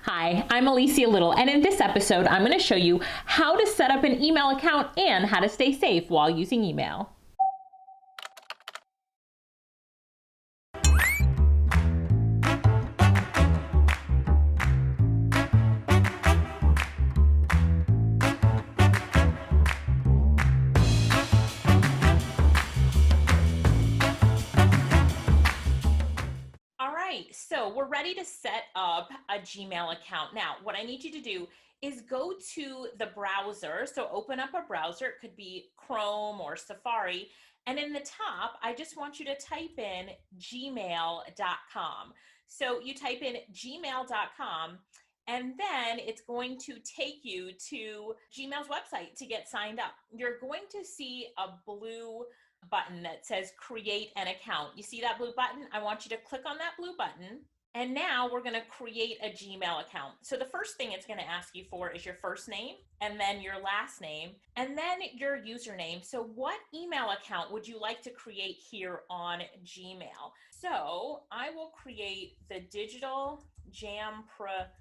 Hi, I'm Alicia Lyttle, and in this episode, I'm going to show you how to set up an email account and how to stay safe while using email. All right, so we're ready to set up a Gmail account. Now, what I need you to do is go to the browser. So open up a browser. It could be Chrome or Safari. And in the top, I just want you to type in gmail.com. So you type in gmail.com, and then it's going to take you to Gmail's website to get signed up. You're going to see a blue button that says create an account. You see that blue button? I want you to click on that blue button. And now we're going to create a Gmail account. So the first thing it's going to ask you for is your first name, and then your last name, and then your username. So what email account would you like to create here on Gmail? So I will create the Digital Jampreneur.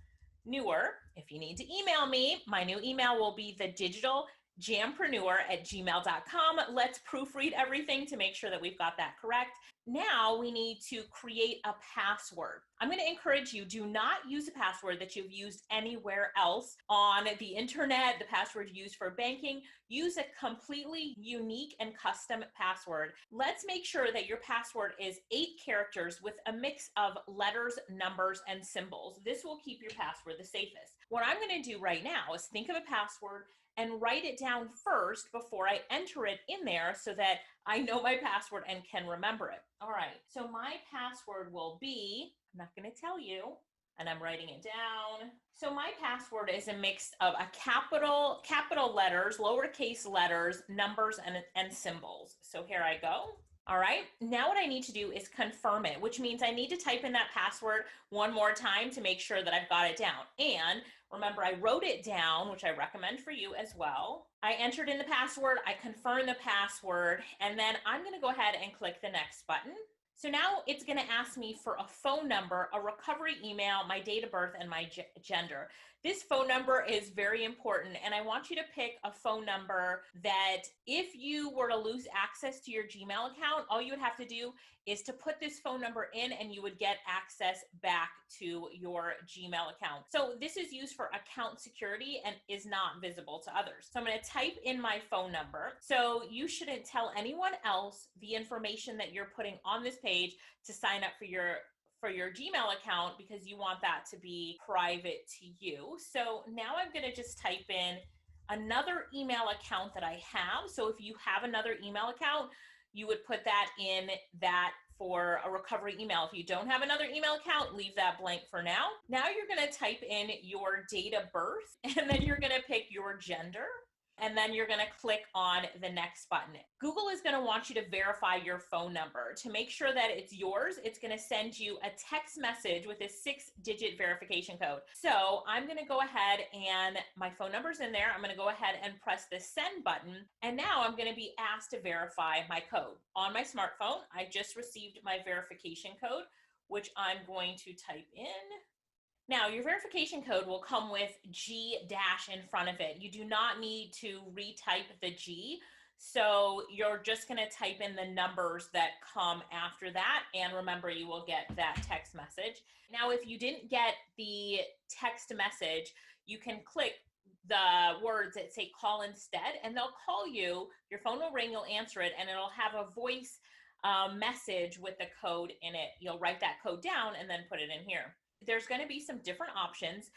If you need to email me, my new email will be the Digital Jampreneur@gmail.com. Let's proofread everything to make sure that we've got that correct. Now we need to create a password. I'm going to encourage you, do not use a password that you've used anywhere else on the internet, the password used for banking. Use a completely unique and custom password. Let's make sure that your password is 8 characters with a mix of letters, numbers, and symbols. This will keep your password the safest. What I'm going to do right now is think of a password and write it down first before I enter it in there so that I know my password and can remember it. All right, so my password will be, I'm not going to tell you, and I'm writing it down. So my password is a mix of a capital letters, lowercase letters, numbers, and symbols. So here I go. All right, now what I need to do is confirm it, which means I need to type in that password one more time to make sure that I've got it down. And remember, I wrote it down, which I recommend for you as well. I entered in the password, I confirmed the password, and then I'm going to go ahead and click the next button. So now it's going to ask me for a phone number, a recovery email, my date of birth, and my gender. This phone number is very important, and I want you to pick a phone number that if you were to lose access to your Gmail account, all you would have to do is to put this phone number in and you would get access back to your Gmail account. So this is used for account security and is not visible to others. So I'm going to type in my phone number. So you shouldn't tell anyone else the information that you're putting on this page to sign up for your Gmail account, because you want that to be private to you. So now I'm going to just type in another email account that I have. So if you have another email account, you would put that in that for a recovery email. If you don't have another email account, leave that blank for now. Now you're going to type in your date of birth, and then you're going to pick your gender. And then you're going to click on the next button. Google is going to want you to verify your phone number. To make sure that it's yours, it's going to send you a text message with a 6-digit verification code. So I'm going to go ahead, and my phone number's in there. I'm going to go ahead and press the send button. And now I'm going to be asked to verify my code. On my smartphone, I just received my verification code, which I'm going to type in. Now, your verification code will come with G- in front of it. You do not need to retype the G. So you're just going to type in the numbers that come after that. And remember, you will get that text message. Now, if you didn't get the text message, you can click the words that say call instead, and they'll call you. Your phone will ring, you'll answer it, and it'll have a voice message with the code in it. You'll write that code down and then put it in here. There's going to be some different options,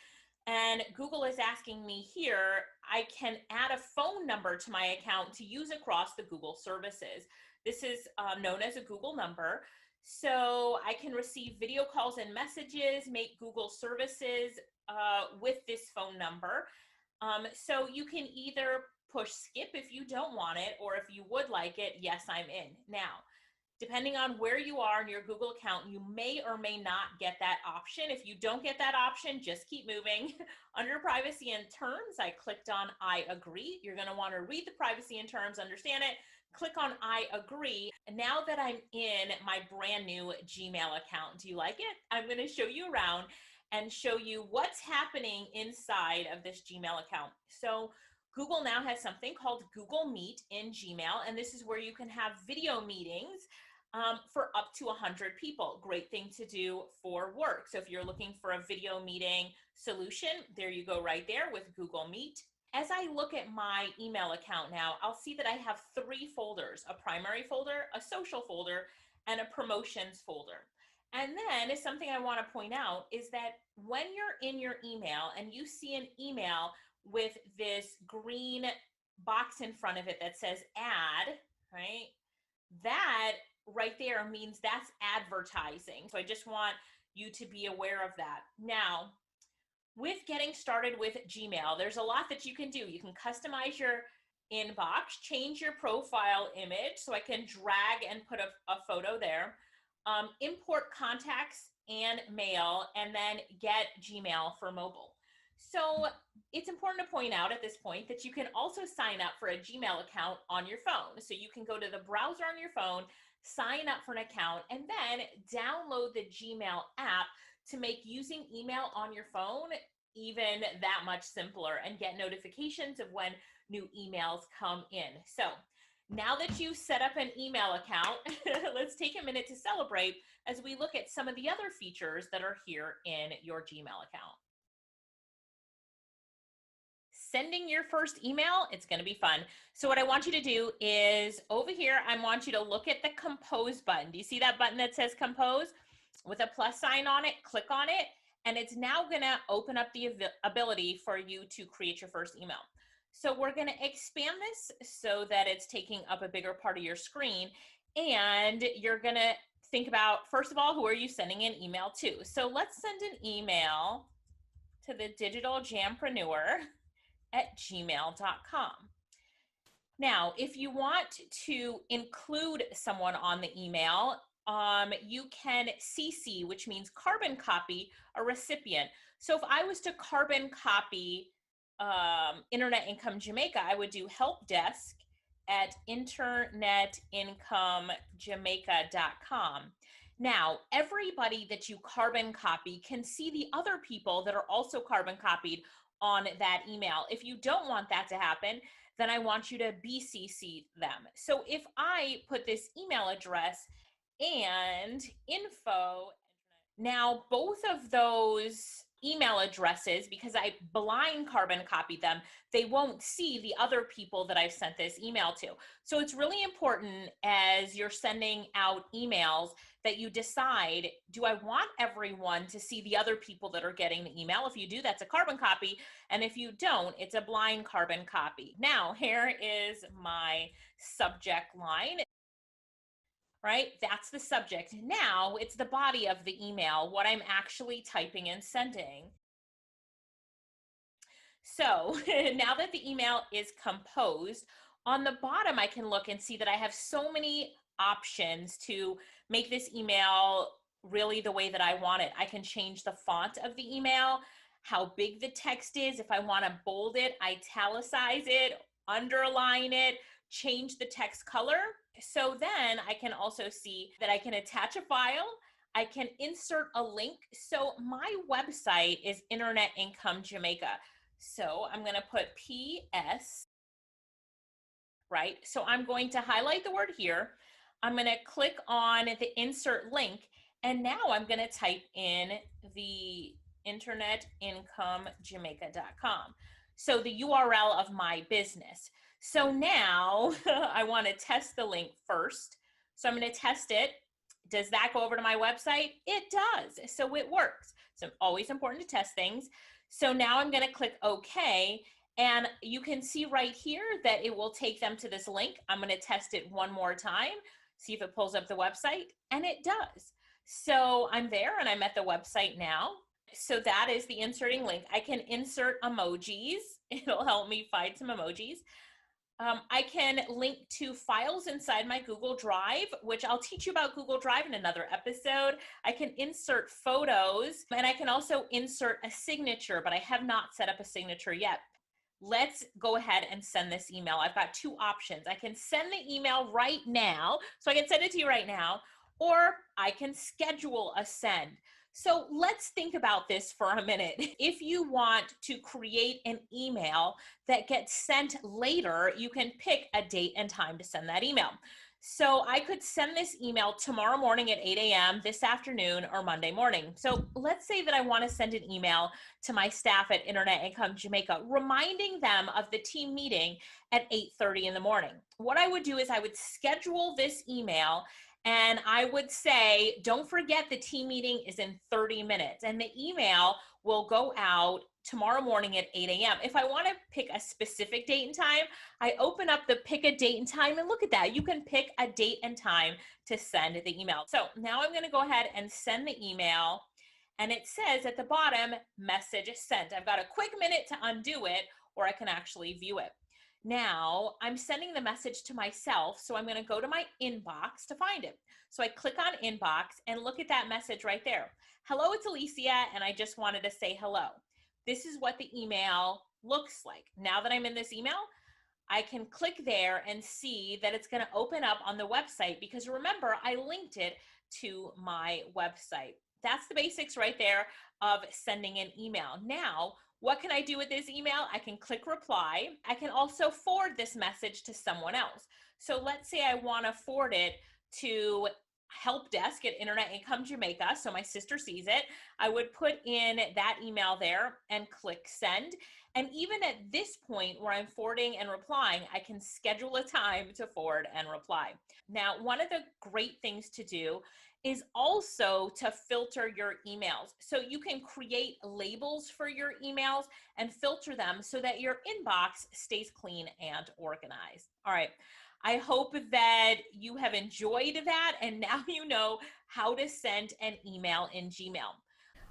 and Google is asking me here, I can add a phone number to my account to use across the Google services. This is known as a Google number. So I can receive video calls and messages, make Google services with this phone number. So you can either push skip if you don't want it, or if you would like it, yes, I'm in. Now, depending on where you are in your Google account, you may or may not get that option. If you don't get that option, just keep moving. Under privacy and terms, I clicked on I agree. You're going to want to read the privacy and terms, understand it, click on I agree. And now that I'm in my brand new Gmail account, do you like it? I'm going to show you around. and show you what's happening inside of this Gmail account. So Google now has something called Google Meet in Gmail, and this is where you can have video meetings for up to 100 people. Great thing to do for work. So if you're looking for a video meeting solution, there you go right there with Google Meet. As I look at my email account now, I'll see that I have 3 folders: a primary folder, a social folder, and a promotions folder. And then something I want to point out is that when you're in your email and you see an email with this green box in front of it that says add, right? That right there means that's advertising. So I just want you to be aware of that. Now, with getting started with Gmail, there's a lot that you can do. You can customize your inbox, change your profile image, so I can drag and put a photo there, import contacts and mail, and then get Gmail for mobile. So it's important to point out at this point that you can also sign up for a Gmail account on your phone. So you can go to the browser on your phone, sign up for an account, and then download the Gmail app to make using email on your phone even that much simpler and get notifications of when new emails come in. So now that you've set up an email account, let's take a minute to celebrate as we look at some of the other features that are here in your Gmail account. Sending your first email, it's going to be fun. So what I want you to do is over here, I want you to look at the compose button. Do you see that button that says compose with a plus sign on it? Click on it, and it's now going to open up the ability for you to create your first email. So we're going to expand this so that it's taking up a bigger part of your screen, and you're going to think about, first of all, who are you sending an email to? So let's send an email to the digital Jampreneur at gmail.com. Now, if you want to include someone on the email, you can CC, which means carbon copy a recipient. So if I was to carbon copy Internet Income Jamaica, I would do help desk at internetinkomejamaica.com. Now, everybody that you carbon copy can see the other people that are also carbon copied on that email. If you don't want that to happen, then I want you to BCC them. So if I put this email address and info, now both of those email addresses, because I blind carbon copied them, they won't see the other people that I've sent this email to. So it's really important as you're sending out emails that you decide, do I want everyone to see the other people that are getting the email? If you do, that's a carbon copy. And if you don't, it's a blind carbon copy. Now, here is my subject line. Right? That's the subject. Now it's the body of the email, what I'm actually typing and sending. So now that the email is composed, on the bottom, I can look and see that I have so many options to make this email really the way that I want it. I can change the font of the email, how big the text is. If I want to bold it, italicize it, underline it, change the text color. So then I can also see that I can attach a file, I can insert a link. So my website is Internet Income Jamaica. So I'm going to put PS, right? So I'm going to highlight the word here. I'm going to click on the insert link, and now I'm going to type in the internetinkomejamaica.com. So the URL of my business. So now I want to test the link first. So I'm going to test it. Does that go over to my website? It does. So it works. So always important to test things. So now I'm going to click OK. And you can see right here that it will take them to this link. I'm going to test it one more time, see if it pulls up the website. And it does. So I'm there and I'm at the website now. So that is the inserting link. I can insert emojis. It'll help me find some emojis. I can link to files inside my Google Drive, which I'll teach you about Google Drive in another episode. I can insert photos, and I can also insert a signature, but I have not set up a signature yet. Let's go ahead and send this email. I've got 2 options. I can send the email right now, so I can send it to you right now, or I can schedule a send. So let's think about this for a minute. If you want to create an email that gets sent later, you can pick a date and time to send that email. So I could send this email tomorrow morning at 8 a.m., this afternoon, or Monday morning. So let's say that I want to send an email to my staff at Internet Income Jamaica, reminding them of the team meeting at 8:30 in the morning. What I would do is I would schedule this email and I would say, don't forget the team meeting is in 30 minutes. And the email will go out tomorrow morning at 8 a.m. If I want to pick a specific date and time, I open up the pick a date and time, and look at that. You can pick a date and time to send the email. So now I'm going to go ahead and send the email. And it says at the bottom, message sent. I've got a quick minute to undo it, or I can actually view it. Now I'm sending the message to myself, so I'm going to go to my inbox to find it. So I click on inbox and look at that message right there. Hello, it's Alicia, and I just wanted to say hello. This is what the email looks like. Now that I'm in this email, I can click there and see that it's going to open up on the website, because remember, I linked it to my website. That's the basics right there of sending an email. Now, what can I do with this email? I can click reply. I can also forward this message to someone else. So let's say I want to forward it to help desk at Internet Income Jamaica, so my sister sees it. I would put in that email there and click send. And even at this point where I'm forwarding and replying, I can schedule a time to forward and reply. Now, one of the great things to do is also to filter your emails. So you can create labels for your emails and filter them so that your inbox stays clean and organized. All right. I hope that you have enjoyed that, and now you know how to send an email in Gmail.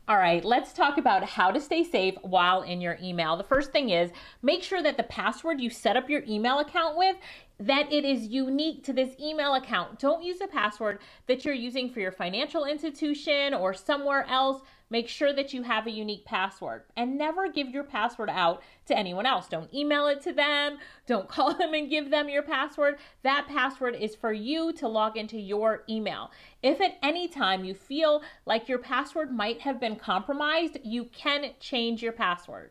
All right, let's talk about how to stay safe while in your email. The first thing is make sure that the password you set up your email account with, that it is unique to this email account. Don't use a password that you're using for your financial institution or somewhere else. Make sure that you have a unique password, and never give your password out to anyone else. Don't email it to them. Don't call them and give them your password. That password is for you to log into your email. If at any time you feel like your password might have been compromised, you can change your password.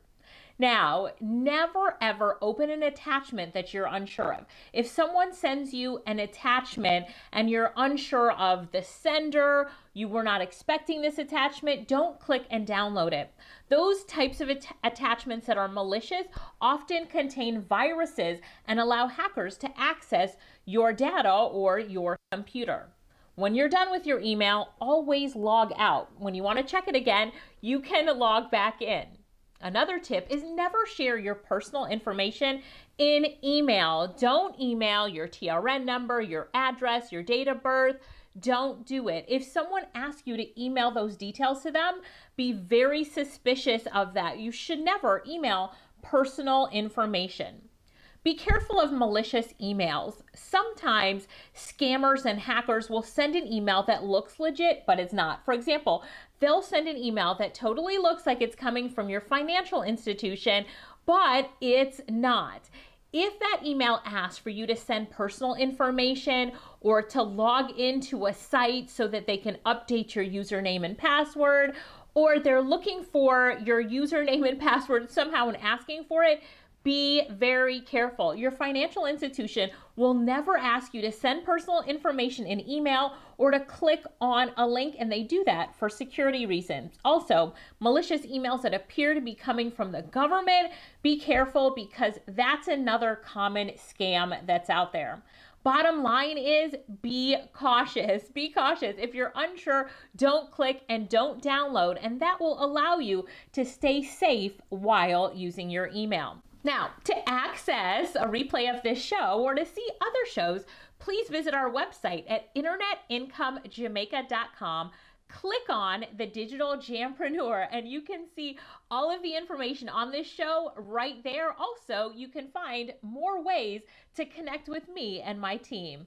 Now, never ever open an attachment that you're unsure of. If someone sends you an attachment and you're unsure of the sender, you were not expecting this attachment, don't click and download it. Those types of attachments that are malicious often contain viruses and allow hackers to access your data or your computer. When you're done with your email, always log out. When you want to check it again, you can log back in. Another tip is never share your personal information in email. Don't email your TRN number, your address, your date of birth. Don't do it. If someone asks you to email those details to them, be very suspicious of that. You should never email personal information. Be careful of malicious emails. Sometimes scammers and hackers will send an email that looks legit, but it's not. For example, they'll send an email that totally looks like it's coming from your financial institution, but it's not. If that email asks for you to send personal information or to log into a site so that they can update your username and password, or they're looking for your username and password somehow and asking for it, be very careful. Your financial institution will never ask you to send personal information in email or to click on a link, and they do that for security reasons. Also, malicious emails that appear to be coming from the government, be careful, because that's another common scam that's out there. Bottom line is be cautious. Be cautious. If you're unsure, don't click and don't download, and that will allow you to stay safe while using your email. Now, to access a replay of this show or to see other shows, please visit our website at internetincomejamaica.com. Click on the digital Jampreneur and you can see all of the information on this show right there. Also, you can find more ways to connect with me and my team.